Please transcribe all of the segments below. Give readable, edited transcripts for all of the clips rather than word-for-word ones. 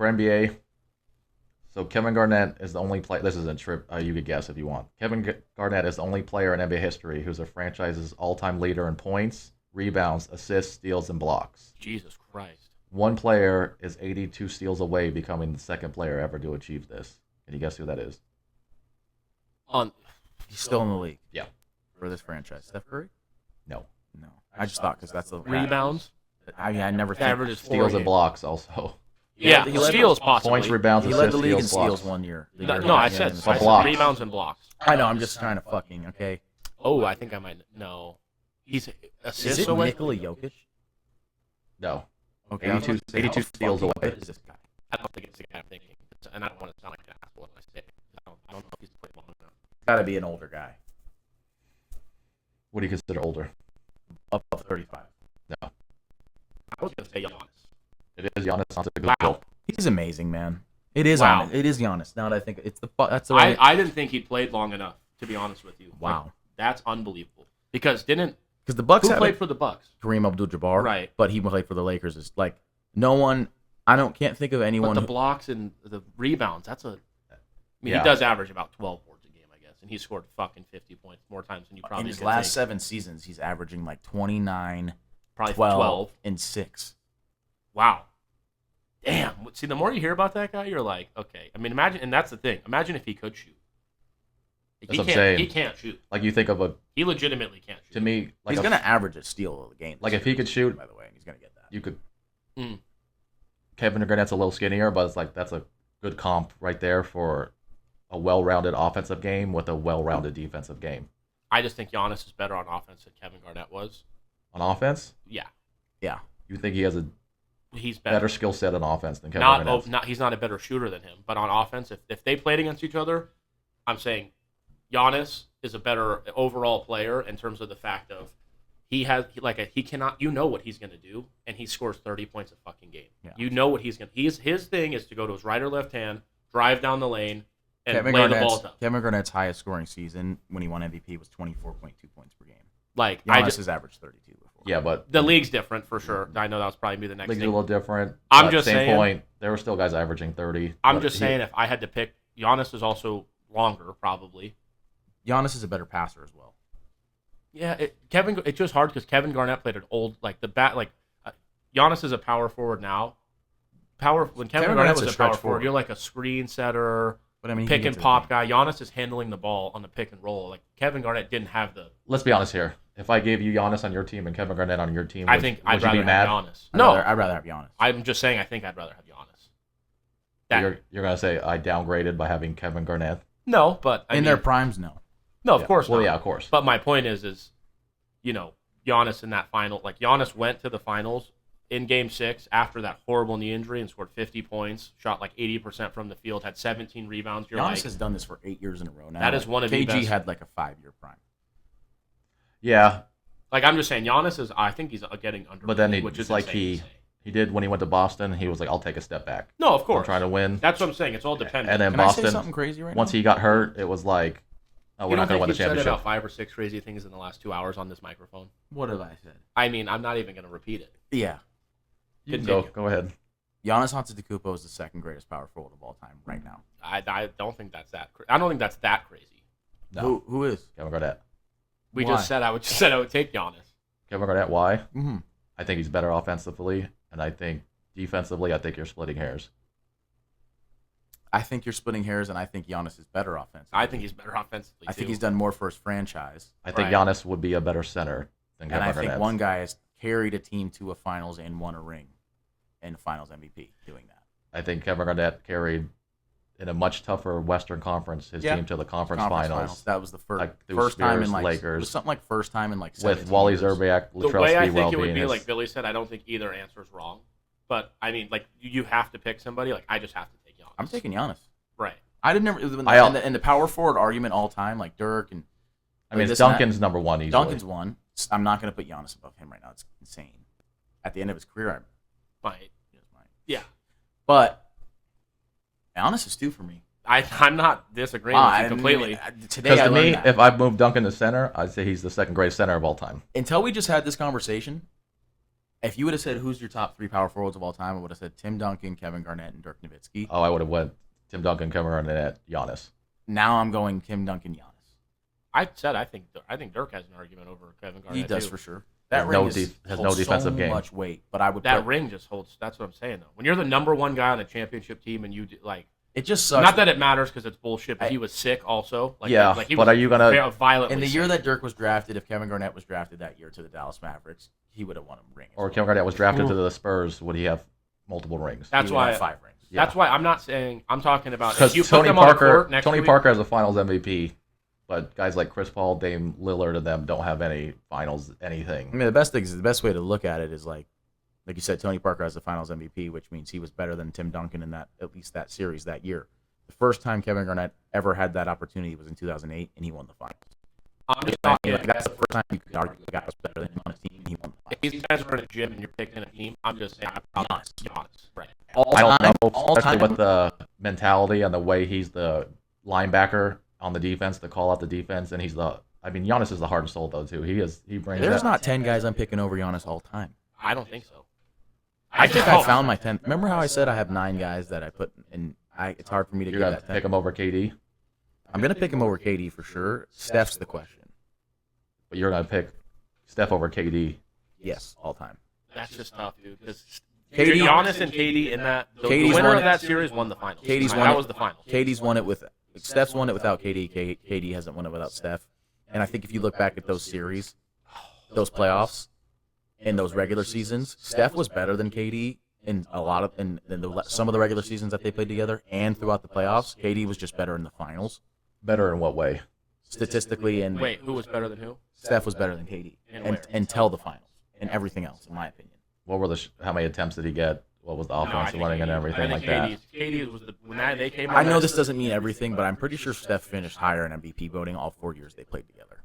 for NBA. So Kevin Garnett is the only player. This isn't trip. You could guess if you want. Garnett is the only player in NBA history who's a franchise's all-time leader in points, rebounds, assists, steals, and blocks. Jesus Christ. One player is 82 steals away becoming the second player ever to achieve this. Can you guess who that is? He's still in the league. Yeah. For this franchise. Steph Curry? No. No. I just thought because that's the Rebounds? I never think. Average is Steals and blocks also. Yeah, he led steals possibly. Points, rebounds, He assists, led the league in steals, steals blocks. 1 year. No, I said blocks. rebounds and blocks. I know. I'm just trying to fucking okay. Oh, I think I might know. He's Is assists it away. Nikola Jokic? No. Okay, 82 steals away. What is this guy? I don't think it's the guy I'm thinking. And I don't want to sound like an asshole if I say it. I don't know if he's played long enough. Got to be an older guy, What do you consider older? above 35. No. I was going to say Giannis. It is Giannis Antetokounmpo. Wow. He's amazing, man. It is. Wow. It is Giannis. Now that I think that's the way. I didn't think he played long enough, to be honest with you. Wow. Like, that's unbelievable. Because the Bucks who had played for the Bucks? Kareem Abdul-Jabbar, Right. But he played for the Lakers. Is like no one. Can't think of anyone. But the blocks and the rebounds, he Yeah. does average about 12 boards a game, I guess. And he scored fucking 50 points more times than you probably in his could last think. 7 seasons, he's averaging like 29, Probably 12, and 6. Wow. Damn. See, the more you hear about that guy, you're like, okay. I mean, imagine, and that's the thing. Imagine if he could shoot. That's what I'm saying. He can't shoot. Like you think of He legitimately can't shoot. to me, like He's gonna average a steal a game. Like if he could shoot, by the way, and he's gonna get that. you could. Mm. Kevin Garnett's a little skinnier, but it's like that's a good comp right there for a well-rounded offensive game with a well-rounded defensive game. I just think Giannis is better on offense than Kevin Garnett was. On offense, Yeah. you think he has a He's better skill set on offense than Kevin Garnett? He's not a better shooter than him, but on offense, if they played against each other, I'm saying Giannis is a better overall player in terms of the fact of he cannot, you know what he's going to do, and he scores 30 points a fucking game. Yeah. You know what he's going to, his thing is to go to his right or left hand, drive down the lane, and Kevin lay the ball up. Kevin Garnett's highest scoring season when he won MVP was 24.2 points per game. Like, Giannis has averaged 32 before. Yeah, but the league's different for sure. I know that was probably the next league's a thing. little different. I'm but just same saying- point. There were still guys averaging 30. I'm but just saying if I had to pick, Giannis is also longer probably. Giannis is a better passer as well. Yeah, it's just hard because Kevin Garnett played an old Giannis is a power forward now. When Kevin Garnett Garnett's was a a power stretch forward, forward. you're like a screen setter, But I mean, he pick can and get to the pop game. guy. Giannis is handling the ball on the pick and roll. Like Kevin Garnett didn't have the. Let's be honest here. If I gave you Giannis on your team and Kevin Garnett on your team, I think I'd would you rather be mad? have Giannis. No, I'd rather have Giannis. I'm just saying I think I'd rather have Giannis. You're gonna say I downgraded by having Kevin Garnett? No, but In their primes, no. no, of Yeah. course. Well, not. yeah, of course. But my point is, Giannis in that final, like Giannis went to the finals in Game 6 after that horrible knee injury and scored 50 points, shot like 80% from the field, had 17 rebounds. Giannis has done this for 8 years in a row now. That is one of the KG best. had like a 5-year prime. Yeah, Like I'm just saying, Giannis is. I think he's getting underrated. but then which is it's like insane to say. he did when he went to Boston. He was like, I'll take a step back. No, of I'm course. trying to win. That's what I'm saying. It's all dependent. And then Can I Boston, say something crazy right once now? he got hurt, it was like, oh, we're you not don't going to win the think you've said championship. about 5 or 6 crazy things in the last 2 hours on this microphone? What have I said? I mean, I'm not even going to repeat it. Yeah. You can Continue. go ahead. Giannis Antetokounmpo is the second greatest power forward of all time right now. I don't think that's that. I don't think that's that crazy. No, Who is? Kevin Garnett. We Why? just said I would take Giannis. Kevin Garnett, why? Mm-hmm. I think he's better offensively, and I think defensively, I think you're splitting hairs. I think you're splitting hairs, and I think Giannis is better offensively. I think he's better offensively. I think too. he's done more for his franchise. I think Right. Giannis would be a better center than And Kevin I think Garnett. one guy has carried a team to a finals and won a ring and finals MVP doing that. I think Kevin Garnett carried in a much tougher Western Conference his Yeah. team to the conference Conference finals That was the first Like through first time in Spears, like Lakers. it was something like first time in like with 17 Wally years. Zerbiak, The way I Latrell think it would Sprewell be, being like his. Billy said, I don't think either answer is wrong. But I mean, like you have to pick somebody. Like I just have to take Giannis. I'm taking Giannis. right. I didn't never in the power forward argument all time like Dirk and I mean, this it's and that. Duncan's number one easily. Duncan's one. I'm not going to put Giannis above him right now. It's insane. At the end of his career, Right. I Yeah. But Giannis is 2 for me. I'm not disagreeing with you completely. Today Because I to me, learned that. if I moved Duncan to center, I'd say he's the second greatest center of all time. Until we just had this conversation, If you would have said who's your top 3 power forwards of all time, I would have said Tim Duncan, Kevin Garnett, and Dirk Nowitzki. Oh, I would have went Tim Duncan, Kevin Garnett, Giannis. Now I'm going Tim Duncan, Giannis. I think Dirk has an argument over Kevin Garnett. He does too. for sure. That That ring has no defensive so game. much weight, but I would That put, ring just holds. That's what I'm saying though. When you're the number 1 guy on a championship team and you like, it just sucks. not that it matters because it's bullshit, but he was sick also. Like, Yeah, like he but was are you gonna- violently in the sick. year that Dirk was drafted, if Kevin Garnett was drafted that year to the Dallas Mavericks, he would have won a ring. as Or well. Kevin Garnett was drafted to the Spurs, would he have multiple rings? That's He would why have 5 rings. That's why I'm not saying I'm talking about if Because you put Tony them on the court Parker, next Tony to each- Parker has a Finals MVP, but guys like Chris Paul, Dame Lillard, and them don't have any Finals anything. I mean, the best thing is the best way to look at it is like you said, Tony Parker has the Finals MVP, which means he was better than Tim Duncan in that at least that series that year. The first time Kevin Garnett ever had that opportunity was in 2008, and he won the Finals. I'm just talking. Like, that's the first time you could argue the guy was better than him on his team, and he won the If these guys are in a gym and you're picking a team, I'm just saying Giannis. Right. Finals. I don't know, all especially time. with the mentality and the way he's the linebacker on the defense to call out the defense, and Giannis is the heart and soul though too. He brings There's that. not 10 guys I'm picking over Giannis all time. I don't think so. I think I found my 10th. Remember how I said I have 9 guys that I put in? It's hard for me to You're get gonna that 10. pick him over KD, I'm gonna pick him over KD for sure. Steph's the question. but you're gonna pick Steph over KD. Yes, all time. That's just tough, dude. Because KD Giannis and KD in that the KD's winner won of it. that series won the finals. KD's won that it. was the finals. KD's won it with Steph's won it without KD. KD hasn't won it without Steph. And I think if you look back at those series, those playoffs, and those regular seasons, Steph was better than KD in a lot of some of the regular seasons that they played together, and throughout the playoffs, KD was just better in the finals Better in what way? statistically. And Wait, who was better than who? Steph was better than KD And where? until the finals and everything else, in my opinion. What were how many attempts did he get? What was the No, I offense think running and KD everything like that? KD was when they came. I know this doesn't mean everything, but I'm pretty sure Steph finished higher in MVP voting all 4 years they played together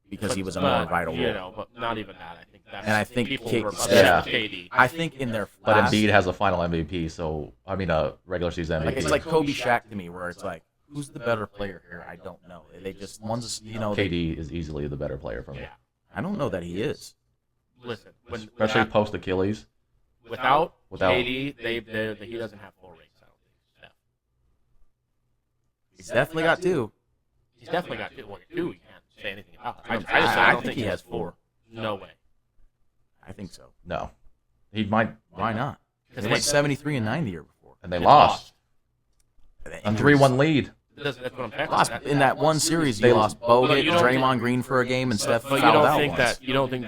because he was a more vital You role. know, but not even that. I think that's And I think people K- were Yeah. KD. I think in their But last, Embiid has a Final MVP, so a regular season MVP. it's like Kobe Shaq to me, where it's like, who's the better player here? I don't know. They just one's KD is easily the better player for me, Yeah. I don't know that he is. Listen, when especially post Achilles. without Without- KD, he doesn't have 4 rings. I don't think. Steph. He's definitely got 2. He's definitely got 2. Well, 2 you can't say anything about. I just I I don't think think he has 4. No way. I think so. No, he might. Why not? Because They went 73 and 9 the year before. And they lost The a injuries. 3-1 lead. That's what I'm saying. Lost in that one series. They You lost Bogut, you don't Draymond Green for a game, and Steph But you fouled don't out think once.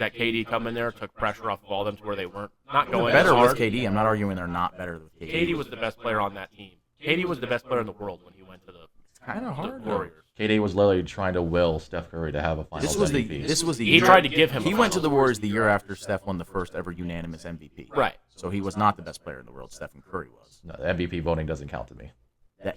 that KD coming there took pressure off of all them to where they weren't not going Better as with hard? KD. I'm not arguing they're not better with KD. KD was the best player on that team. KD was the best player in the world when he went to the kind of hard. though. Warriors. KD was literally trying to will Steph Curry to have a Finals This was the MVP. He year- tried to give him. He a went to the finals. Warriors the year after Steph won the first ever unanimous MVP. Right. So he was not the best player in the world. Stephen Curry was. No, the MVP voting doesn't count to me.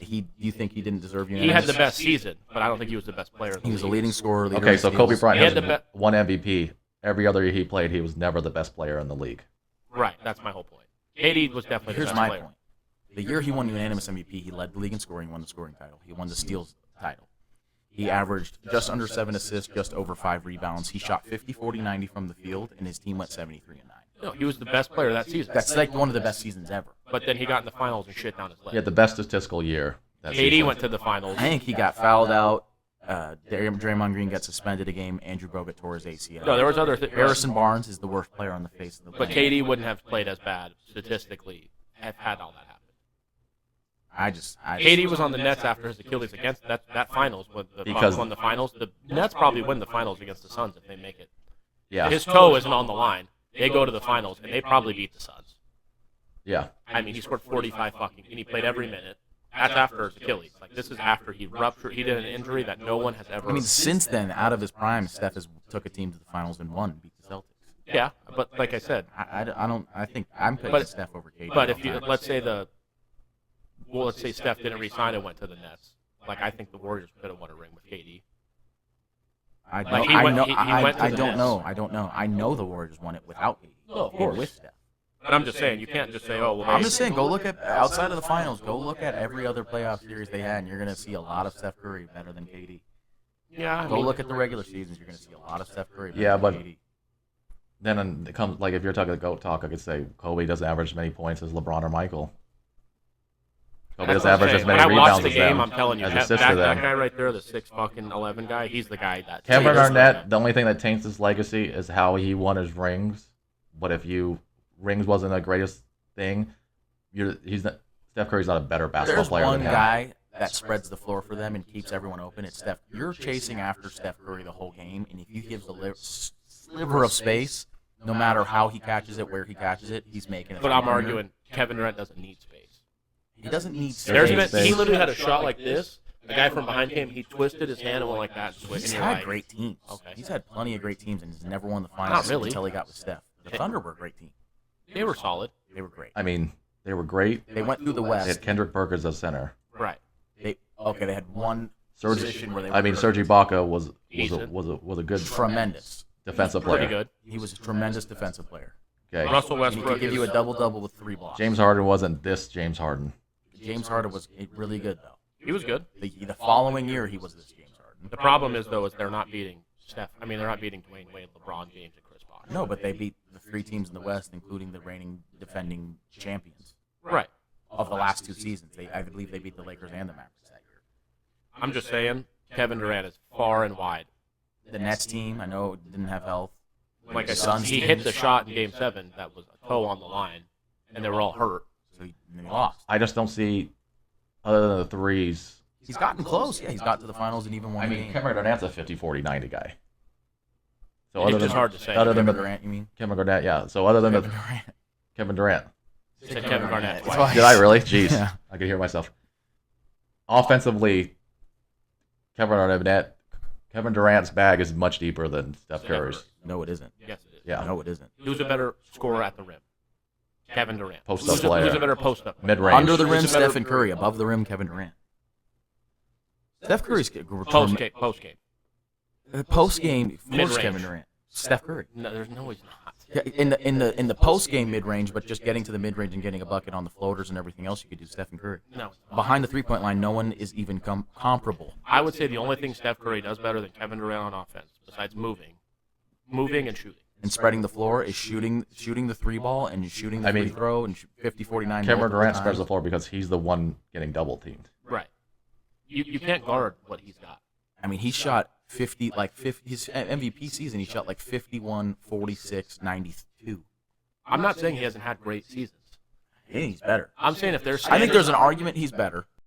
You think he didn't deserve He unanimous? had the best season, but I don't think he was the best player. In the He was the league. leading scorer. Leader Okay, in so steals. Kobe Bryant He had has the one MVP. Every other year he played, he was never the best player in the league. Right. That's my whole point. KD was definitely Here's the best my player. point. The year he won unanimous MVP, he led the league in scoring, won the scoring title. He won the steals title. He averaged just under 7 assists, just over 5 rebounds. He shot 50, 40, 90 from the field, and his team went 73 and 9. No, he was the best player that season. That's like one of the best seasons ever. But then he got in the finals and shit down his leg. He had the best statistical year. That KD season. went to the finals. I think he got fouled out. Draymond Green got suspended a game. Andrew Bogut tore his ACL. No, there was other. Harrison Barnes is the worst player on the face of the But planet. KD wouldn't have played as bad statistically had all that happened. KD was on the Nets after his Achilles against that finals when the Bucks won the finals. The Nets probably win the finals against the Suns if they make it. Yeah. His toe isn't on the line. They go to the finals and they probably beat the Suns. Yeah. I mean, he scored 45 fucking, and he played every minute. That's after his Achilles. Like, this is after he ruptured. He did an injury that no one has ever. I mean, since then, out of his prime, Steph has took a team to the finals and won, beat the Celtics. Yeah, but like I said, I think I'm picking But- Steph over KD. but if you let's say Steph didn't resign and went to the Nets, like I think the Warriors could have won a ring with KD. I like, he went to the don't Nets. know. I don't know. I know the Warriors won it without KD. No, of course. With Steph. But I'm just saying, you can't just say, oh, well, I'm just saying, go look at outside of the finals. Go look at every other playoff series they had, and you're gonna see a lot of Steph Curry better than KD. yeah. I Go mean, look at the regular seasons. You're gonna see a lot of Steph Curry. Better Yeah, than but KD. then it comes like if you're talking GOAT talk, I could say Kobe doesn't average as many points as LeBron or Michael. Kobe doesn't average as When many I watch rebounds the as game, them. I'm telling you, as that assists to them. guy right there, the 6'11" guy, he's the guy that. Kevin Garnett, the only thing that taints his legacy is how he won his rings. But if rings wasn't the greatest thing, Steph Curry's not a better basketball player There's than one him. guy that spreads the floor for them and keeps everyone open. It's Steph. You're chasing after Steph Curry the whole game, and if you give the sliver of space, no matter how he catches it, where he catches it, he's making it. But I'm arguing Kevin Durant doesn't need space. He doesn't need He space. literally had a shot like this. The guy from behind him, he twisted his hand and went like that. He's had great teams. Okay. He's had plenty of great teams, and he's never won the finals really. until he got with Steph. The Thunder were a great team. They were solid. They were great. I mean, they were great. They went through the They West. had Kendrick Perkins as center. Right. They had one position where they were Serge Ibaka was Decent. a good tremendous. defensive player. Pretty good. He was a tremendous defensive player. Okay. Russell And he Westbrook could give you a double-double with 3 blocks. James Harden wasn't this James Harden. James Harden was really good, though. He was good. The following year, he was this James Harden. The problem is though, is they're not beating Steph. I mean, they're not beating Dwayne Wade, LeBron James, and Chris Bosh. No, but they beat the 3 teams in the West, including the reigning defending champions Right. of the last 2 seasons. I believe they beat the Lakers and the Mavericks that year. I'm just saying, Kevin Durant is far and wide. The Nets team, I know, didn't have health. Like I said, Suns he team, hit the shot in Game 7 that was a toe on the line, and they were all hurt. so he lost. I just don't see, other than the threes. He's gotten close. Yeah, he's got to the finals and even won I a mean, game. Kevin Durant's a 50-40-90 guy. So It's just hard to say. Other than Kevin Durant, you mean? Kevin Garnett, yeah. So other than Kevin Durant. Kevin Durant. He said Kevin Garnett Twice. twice. Did I really? Jeez. Yeah. I could hear myself. Offensively, Kevin Durant's bag is much deeper than Steph Curry's. No, it isn't. Yes, it is. Yeah. No, it isn't. Who's a better scorer at the rim? Kevin Durant. Post-up Who's player. a better post-up player? Mid-range. Under the rim, Who's a better- Stephen Curry. Above the rim, Kevin Durant. Steph Curry's Post-game. Post-game. post game. Of course, Mid-range. Kevin Durant. Steph Curry. No, there's no, he's not. Yeah, in the post game mid range, but just getting to the mid range and getting a bucket on the floaters and everything else you could do. Stephen Curry. No. Behind the 3-point line, no one is even comparable. I would say the only thing Steph Curry does better than Kevin Durant on offense, besides moving and shooting. And spreading the floor is shooting the 3 ball and shooting the free throw and 50-49. Kevin Durant spreads the floor because he's the one getting double teamed. Right. You can't guard what he's got. I mean, he shot 50 his MVP season. He shot like 51, 46, 92. I'm not saying he hasn't had great seasons. Hey, he's better. I'm saying if there's I think there's an argument he's better.